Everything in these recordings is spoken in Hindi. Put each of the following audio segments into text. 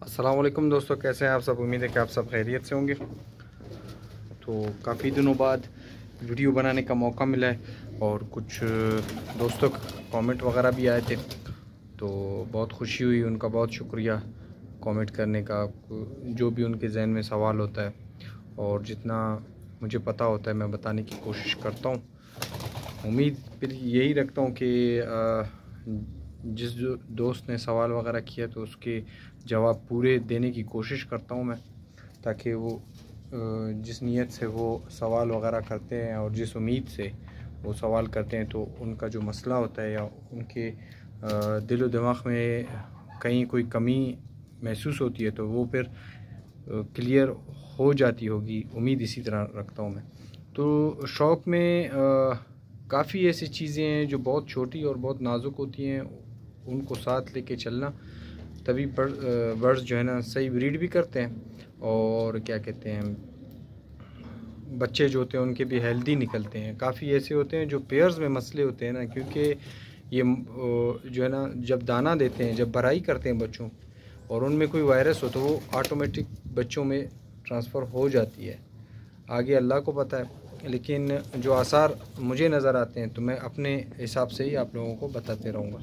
अस्सलाम वालेकुम दोस्तों, कैसे हैं आप सब। उम्मीद है कि आप सब खैरियत से होंगे। तो काफ़ी दिनों बाद वीडियो बनाने का मौका मिला है और कुछ दोस्तों कमेंट वगैरह भी आए थे, तो बहुत खुशी हुई। उनका बहुत शुक्रिया कमेंट करने का। जो भी उनके जहन में सवाल होता है और जितना मुझे पता होता है मैं बताने की कोशिश करता हूँ। उम्मीद फिर यही रखता हूँ कि जिस जो दोस्त ने सवाल वगैरह किया तो उसके जवाब पूरे देने की कोशिश करता हूँ मैं, ताकि वो जिस नीयत से वो सवाल वगैरह करते हैं और जिस उम्मीद से वो सवाल करते हैं, तो उनका जो मसला होता है या उनके दिलो दिमाग में कहीं कोई कमी महसूस होती है तो वो फिर क्लियर हो जाती होगी। उम्मीद इसी तरह रखता हूँ मैं। तो शौक़ में काफ़ी ऐसी चीज़ें हैं जो बहुत छोटी और बहुत नाजुक होती हैं, उनको साथ लेके चलना, तभी बर्ड्स जो है ना सही ब्रीड भी करते हैं और क्या कहते हैं, बच्चे जो होते हैं उनके भी हेल्दी निकलते हैं। काफ़ी ऐसे होते हैं जो पेयर्स में मसले होते हैं ना, क्योंकि ये जो है ना जब दाना देते हैं, जब भराई करते हैं बच्चों और उनमें कोई वायरस हो तो वो ऑटोमेटिक बच्चों में ट्रांसफ़र हो जाती है। आगे अल्लाह को पता है, लेकिन जो आसार मुझे नज़र आते हैं तो मैं अपने हिसाब से ही आप लोगों को बताते रहूँगा।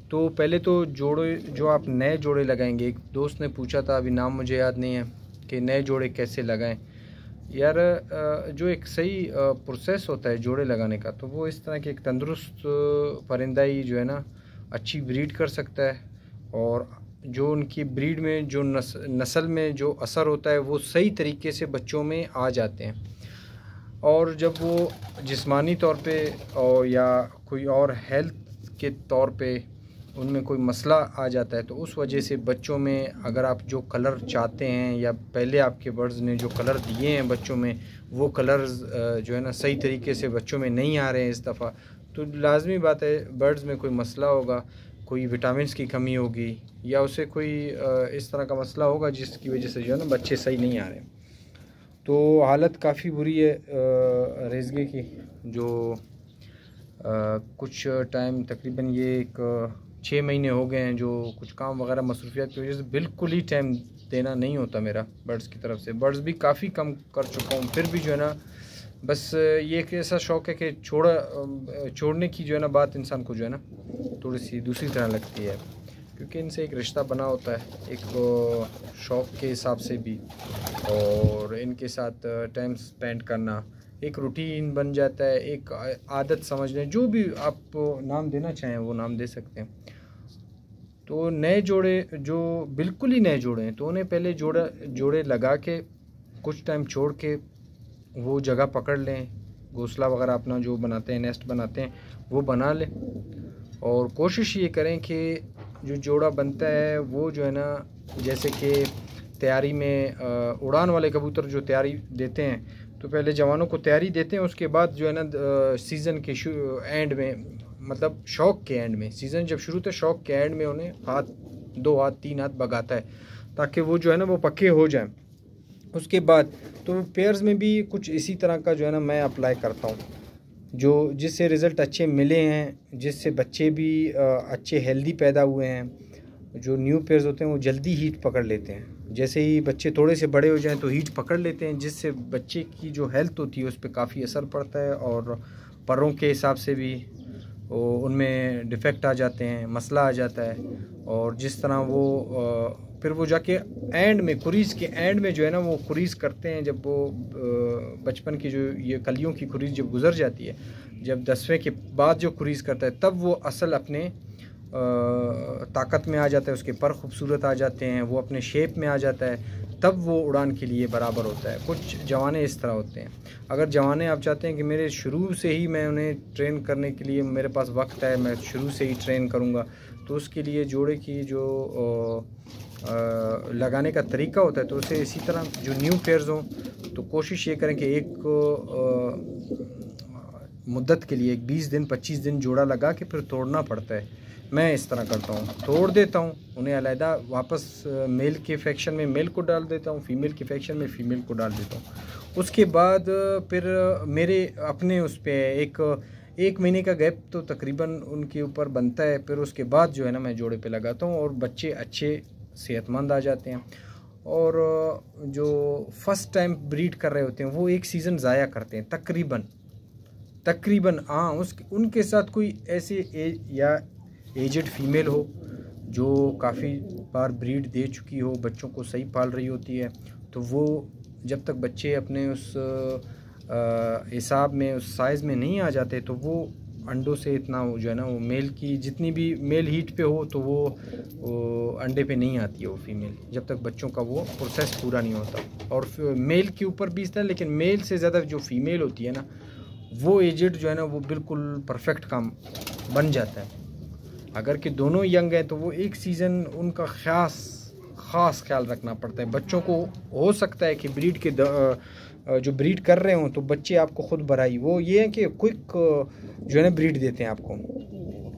तो पहले तो जोड़े जो आप नए जोड़े लगाएंगे, एक दोस्त ने पूछा था, अभी नाम मुझे याद नहीं है, कि नए जोड़े कैसे लगाएं। यार जो एक सही प्रोसेस होता है जोड़े लगाने का, तो वो इस तरह के एक तंदुरुस्त परिंदा ही जो है ना अच्छी ब्रीड कर सकता है, और जो उनकी ब्रीड में जो नस्ल में जो असर होता है वो सही तरीके से बच्चों में आ जाते हैं। और जब वो जिस्मानी तौर पे और या कोई और हेल्थ के तौर पे उनमें कोई मसला आ जाता है, तो उस वजह से बच्चों में अगर आप जो कलर चाहते हैं या पहले आपके बर्ड्स ने जो कलर दिए हैं बच्चों में, वो कलर्स जो है ना सही तरीके से बच्चों में नहीं आ रहे हैं इस दफ़ा, तो लाजमी बात है बर्ड्स में कोई मसला होगा, कोई विटामिन्स की कमी होगी या उसे कोई इस तरह का मसला होगा जिसकी वजह से जो है ना बच्चे सही नहीं आ रहे। तो हालत काफ़ी बुरी है रेज़गे की, जो कुछ टाइम तकरीबन ये एक 6 महीने हो गए हैं जो कुछ काम वगैरह मसरूफियत की वजह से बिल्कुल ही टाइम देना नहीं होता मेरा बर्ड्स की तरफ से। बर्ड्स भी काफ़ी कम कर चुका हूँ, फिर भी जो है ना बस ये एक ऐसा शौक़ है कि छोड़ने की जो है ना बात इंसान को जो है ना थोड़ी सी दूसरी तरह लगती है, क्योंकि इनसे एक रिश्ता बना होता है एक शौक़ के हिसाब से भी, और इनके साथ टाइम स्पेंड करना एक रूटीन बन जाता है, एक आदत समझ लें, जो भी आप नाम देना चाहें वो नाम दे सकते हैं। तो नए जोड़े जो बिल्कुल ही नए जोड़े हैं तो उन्हें पहले जोड़े लगा के कुछ टाइम छोड़ के वो जगह पकड़ लें, घोंसला वगैरह अपना जो बनाते हैं, नेस्ट बनाते हैं, वो बना लें, और कोशिश ये करें कि जो जोड़ा बनता है वो जो है ना, जैसे कि तैयारी में उड़ान वाले कबूतर जो तैयारी देते हैं, तो पहले जवानों को तैयारी देते हैं, उसके बाद जो है ना सीज़न के एंड में, मतलब शौक़ के एंड में, सीज़न जब शुरू होता है शौक़ के एंड में उन्हें 2 हाथ 3 हाथ भगाता है, ताकि वो जो है ना वो पक्के हो जाएं। उसके बाद तो पेयर्स में भी कुछ इसी तरह का जो है ना मैं अप्लाई करता हूँ, जो जिससे रिज़ल्ट अच्छे मिले हैं, जिससे बच्चे भी अच्छे हेल्दी पैदा हुए हैं। जो न्यू पेयर्स होते हैं वो जल्दी हीट पकड़ लेते हैं, जैसे ही बच्चे थोड़े से बड़े हो जाएं तो हीट पकड़ लेते हैं, जिससे बच्चे की जो हेल्थ होती है उस पर काफ़ी असर पड़ता है, और परों के हिसाब से भी उनमें डिफेक्ट आ जाते हैं, मसला आ जाता है, और जिस तरह वो फिर वो जाके एंड में कुरीज़ के एंड में जो है ना वो कुरीज़ करते हैं, जब वो बचपन की जो ये कलियों की कुरीज़ जब गुजर जाती है, जब 10वें के बाद जो कुरीज़ करता है, तब वो असल अपने ताकत में आ जाता है, उसके पर खूबसूरत आ जाते हैं, वो अपने शेप में आ जाता है, तब वो उड़ान के लिए बराबर होता है। कुछ जवाने इस तरह होते हैं। अगर जवाने आप चाहते हैं कि मेरे शुरू से ही मैं उन्हें ट्रेन करने के लिए मेरे पास वक्त है, मैं शुरू से ही ट्रेन करूँगा, तो उसके लिए जोड़े की जो लगाने का तरीका होता है, तो उसे इसी तरह जो न्यू पेयर्स हों तो कोशिश ये करें कि एक मुद्दत के लिए 20 दिन 25 दिन जोड़ा लगा के फिर तोड़ना पड़ता है। मैं इस तरह करता हूँ, तोड़ देता हूँ उन्हें अलहदा, वापस मेल के फैक्शन में मेल को डाल देता हूँ, फीमेल के फैक्शन में फ़ीमेल को डाल देता हूँ। उसके बाद फिर मेरे अपने उस पर 1 महीने का गैप तो तकरीबन उनके ऊपर बनता है, फिर उसके बाद जो है ना मैं जोड़े पे लगाता हूँ और बच्चे अच्छे सेहतमंद आ जाते हैं। और जो फर्स्ट टाइम ब्रीड कर रहे होते हैं वो 1 सीज़न ज़ाया करते हैं तकरीबन। हाँ, उनके साथ कोई ऐसे एजड फीमेल हो जो काफ़ी बार ब्रीड दे चुकी हो, बच्चों को सही पाल रही होती है, तो वो जब तक बच्चे अपने उस हिसाब में, उस साइज़ में नहीं आ जाते, तो वो अंडों से इतना जो है ना, वो मेल की जितनी भी मेल हीट पे हो तो वो अंडे पे नहीं आती है वो फीमेल, जब तक बच्चों का वो प्रोसेस पूरा नहीं होता। और मेल के ऊपर भी इस तरह, लेकिन मेल से ज़्यादा जो फीमेल होती है ना, वो एजेड जो है ना, वो बिल्कुल परफेक्ट काम बन जाता है। अगर कि दोनों यंग हैं तो वो 1 सीज़न उनका ख़ास ख्याल रखना पड़ता है। बच्चों को हो सकता है कि ब्रीड के जो ब्रीड कर रहे हों तो बच्चे आपको ख़ुद बराई, वो ये है कि क्विक जो है ना ब्रीड देते हैं आपको,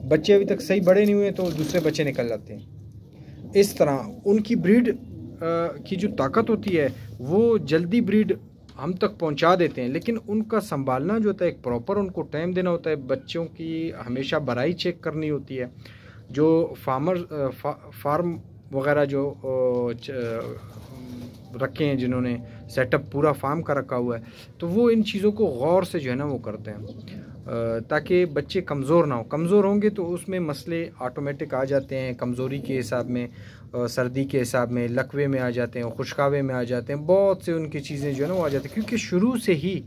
बच्चे अभी तक सही बड़े नहीं हुए तो दूसरे बच्चे निकल जाते हैं। इस तरह उनकी ब्रीड की जो ताकत होती है वो जल्दी ब्रीड हम तक पहुंचा देते हैं, लेकिन उनका संभालना जो होता है, एक प्रॉपर उनको टाइम देना होता है, बच्चों की हमेशा बराई चेक करनी होती है। जो फार्म वगैरह जो रखे हैं, जिन्होंने सेटअप पूरा फार्म का रखा हुआ है, तो वो इन चीज़ों को गौर से जो है ना वो करते हैं ताकि बच्चे कमज़ोर ना हो। कमज़ोर होंगे तो उसमें मसले ऑटोमेटिक आ जाते हैं, कमज़ोरी के हिसाब में, सर्दी के हिसाब में, लकवे में आ जाते हैं, खुशकावे में आ जाते हैं, बहुत से उनकी चीज़ें जो है ना वो आ जाती हैं। क्योंकि शुरू से ही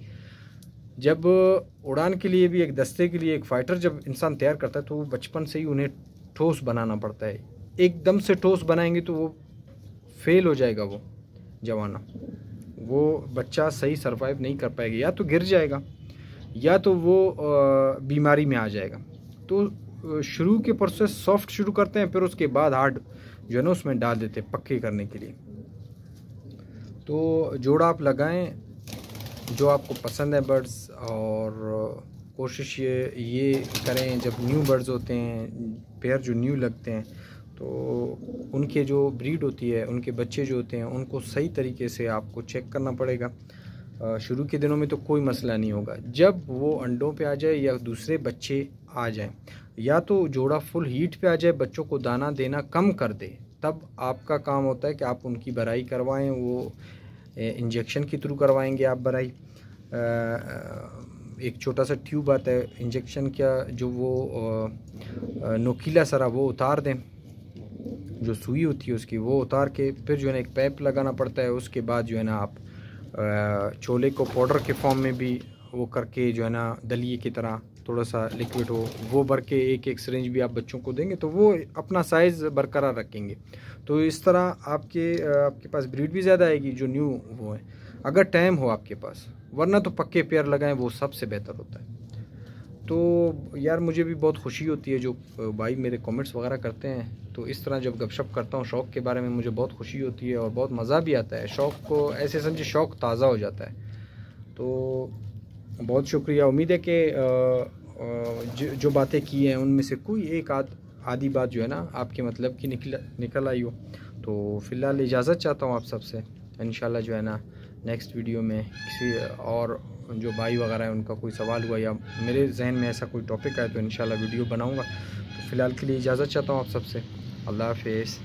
जब उड़ान के लिए भी एक दस्ते के लिए एक फ़ाइटर जब इंसान तैयार करता है तो वो बचपन से ही उन्हें ठोस बनाना पड़ता है। एकदम से ठोस बनाएंगे तो वो फेल हो जाएगा, वो जवाना, वो बच्चा सही सर्वाइव नहीं कर पाएगा, या तो गिर जाएगा या तो वो बीमारी में आ जाएगा। तो शुरू के प्रोसेस सॉफ्ट शुरू करते हैं, फिर उसके बाद हार्ड जो है ना उसमें डाल देते हैं पक्के करने के लिए। तो जोड़ा आप लगाएं जो आपको पसंद है बर्ड्स, और कोशिश ये करें जब न्यू बर्ड्स होते हैं, पेयर जो न्यू लगते हैं, तो उनके जो ब्रीड होती है, उनके बच्चे जो होते हैं, उनको सही तरीके से आपको चेक करना पड़ेगा। शुरू के दिनों में तो कोई मसला नहीं होगा, जब वो अंडों पे आ जाए या दूसरे बच्चे आ जाएं, या तो जोड़ा फुल हीट पे आ जाए, बच्चों को दाना देना कम कर दे, तब आपका काम होता है कि आप उनकी बराई करवाएं। वो इंजेक्शन के थ्रू करवाएंगे आप बराई। एक छोटा सा ट्यूब आता है इंजेक्शन का, जो वो नोकीला सरा वो उतार दें, जो सुई होती है उसकी वो उतार के, फिर जो है ना एक पैप लगाना पड़ता है। उसके बाद जो है ना आप छोले को पाउडर के फॉर्म में भी वो करके जो है ना दलिए की तरह थोड़ा सा लिक्विड हो वो भर के एक सिरिंज भी आप बच्चों को देंगे तो वो अपना साइज़ बरकरार रखेंगे। तो इस तरह आपके पास ब्रीड भी ज़्यादा आएगी जो न्यू वो है, अगर टाइम हो आपके पास, वरना तो पक्के पेयर लगाएं, वो सबसे बेहतर होता है। तो यार मुझे भी बहुत खुशी होती है जो भाई मेरे कमेंट्स वगैरह करते हैं, तो इस तरह जब गपशप करता हूँ शौक़ के बारे में मुझे बहुत खुशी होती है और बहुत मज़ा भी आता है। शौक़ को ऐसे समझे शौक़ ताज़ा हो जाता है। तो बहुत शुक्रिया। उम्मीद है कि जो बातें की हैं उनमें से कोई एक आधी बात जो है ना आपके मतलब की निकल आई हो। तो फ़िलहाल इजाज़त चाहता हूँ आप सबसे। इंशाल्लाह जो है ना नेक्स्ट वीडियो में किसी और जो भाई वगैरह है उनका कोई सवाल हुआ या मेरे जहन में ऐसा कोई टॉपिक आए तो इंशाल्लाह वीडियो बनाऊंगा। तो फ़िलहाल के लिए इजाज़त चाहता हूँ आप सबसे। अल्लाह हाफ़िज़।